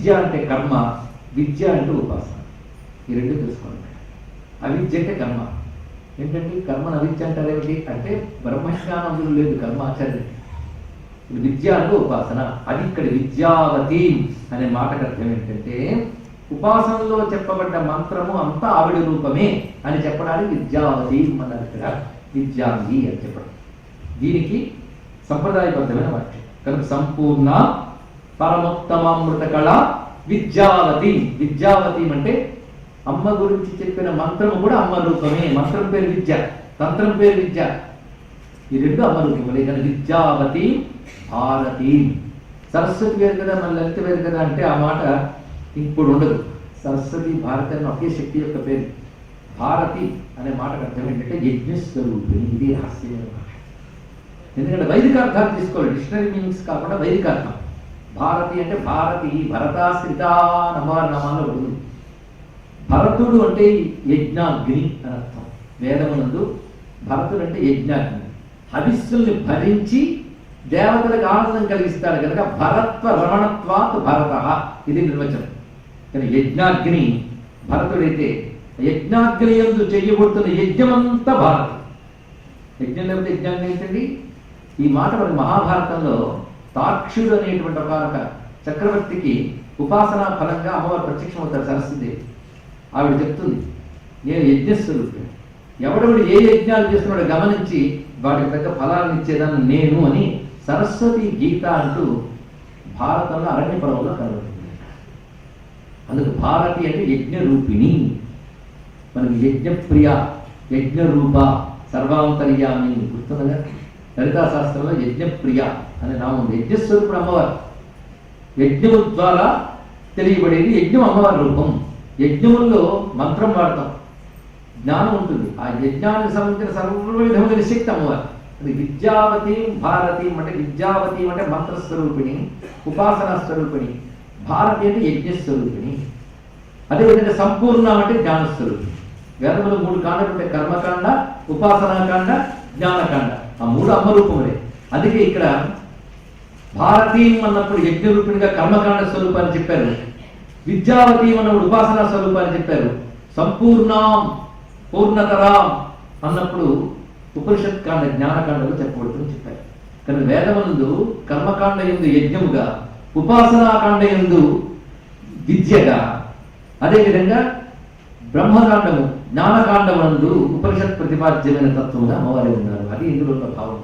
అవిద్య అంటే కర్మ, విద్య అంటే ఉపాసన. ఈ రెండు తెలుసుకోండి. అవిద్య అంటే కర్మ. ఏంటంటే కర్మను అవిద్య అంటారు ఏమిటి అంటే బ్రహ్మజ్ఞానం లేదు కర్మ ఆచరణ. విద్య అంటే ఉపాసన. అది ఇక్కడ విద్యావతి అనే మాటకు అర్థం ఏంటంటే ఉపాసనలో చెప్పబడ్డ మంత్రము అంతా ఆవిడ రూపమే అని చెప్పడానికి విద్యావతి అన్నారు. ఇక్కడ విద్యాంగి అని చెప్పడం దీనికి సంప్రదాయబద్ధమైన వాక్యం కనుక సంపూర్ణ పరమోత్తమామృత కళ విద్యావతి. విద్యావతి అంటే అమ్మ గురించి చెప్పిన మంత్రము కూడా అమ్మ రూపమే. మంత్రం పేరు విద్య, తంత్రం పేరు విద్య. ఈ రెండు అమ్మ రూపములే. కానీ విద్యావతి భారతి. సరస్వతి వేరు కదా, మన లలిత వేరు కదా అంటే ఆ మాట ఇప్పుడు ఉండదు. సరస్వతి భారతి అన్న ఒకే శక్తి యొక్క పేరు. భారతి అనే మాటకు అర్థం ఏంటంటే యజ్ఞస్వరూపిణి. ఇది రహస్యమైన మాట. ఎందుకంటే వైదిక అర్థాలు తీసుకోవాలి, డిక్షనరీ మీనింగ్స్ కాకుండా వైదిక అర్థం. భారతి అంటే భారతి భరతాశ్రిత అమ్మవారి నామాల్లో ఉంది. భరతుడు అంటే యజ్ఞాగ్ని అని అర్థం. వేదమునందు భరతుడు అంటే యజ్ఞాగ్ని. హవిస్సుల్ని భరించి దేవతలకు ఆనందం కలిగిస్తాడు కనుక భరత్వ రమణత్వాత్ భరత, ఇది నిర్వచనం. కానీ యజ్ఞాగ్ని భరతుడైతే యజ్ఞాగ్ని యందు చేయబడుతున్న యజ్ఞమంతా భారతి. యజ్ఞం లేకపోతే యజ్ఞాగ్ని ఏంటండి? ఈ మాట మనకి మహాభారతంలో తాక్షుడు అనేటువంటి ఒక చక్రవర్తికి ఉపాసనా ఫలంగా అమ్మవారు ప్రత్యక్షమవుతారు సరస్వతిదేవి. ఆవిడ చెప్తుంది నేను యజ్ఞస్వరూపిణి, ఎవడెవడు ఏ యజ్ఞాలు చేస్తున్నాడో గమనించి వాటికి తగ్గ ఫలాలను ఇచ్చేదాన్ని నేను అని సరస్వతి గీత అంటూ భారతంలో అరణ్య పర్వంలో కనబడుతుంది. అందుకు భారతి అంటే యజ్ఞ రూపిణి. మనకి యజ్ఞప్రియ, యజ్ఞరూప, సర్వాంతర్యామి గుర్తుండగా లలితా శాస్త్రంలో యజ్ఞప్రియ అనే నామం ఉంది. యజ్ఞస్వరూపుడు అమ్మవారు. యజ్ఞము ద్వారా తెలియబడేది యజ్ఞం అమ్మవారి రూపం. యజ్ఞముల్లో మంత్రం వాడతాం, జ్ఞానం ఉంటుంది. ఆ యజ్ఞానికి సంబంధించిన సర్వ విధమైన శక్తి అమ్మవారు. అది విద్యావతి భారతి అంటే విద్యావతి అంటే మంత్రస్వరూపిణి, ఉపాసనా స్వరూపిణి. భారతి అంటే యజ్ఞస్వరూపిణి. అదేవిధంగా సంపూర్ణ అంటే జ్ఞానస్వరూపిణి. వేదములు 3 కాండలు ఉంటాయి, కర్మకాండ, ఉపాసనాకాండ, జ్ఞానకాండ. ఆ 3 అమ్మరూపములే. అందుకే ఇక్కడ భారతీ అన్నప్పుడు యజ్ఞరూపిణిగా కర్మకాండ స్వరూపాన్ని చెప్పారు, విద్యావతి అన్నప్పుడు ఉపాసనా స్వరూపాన్ని చెప్పారు, సంపూర్ణం పూర్ణతరాం అన్నప్పుడు ఉపనిషత్ కాండ జ్ఞానకాండలో చెప్పబడుతుందని చెప్పారు. కానీ వేదమునందు కర్మకాండ యందు యజ్ఞముగా, ఉపాసనాకాండ యందు విద్యగా, అదేవిధంగా బ్రహ్మకాండము జ్ఞానకాండమునందు ఉపనిషత్ ప్రతిపాద్యమైన తత్వముగా అమ్మవారి ఉన్నారు. అది ఇందులో భావం.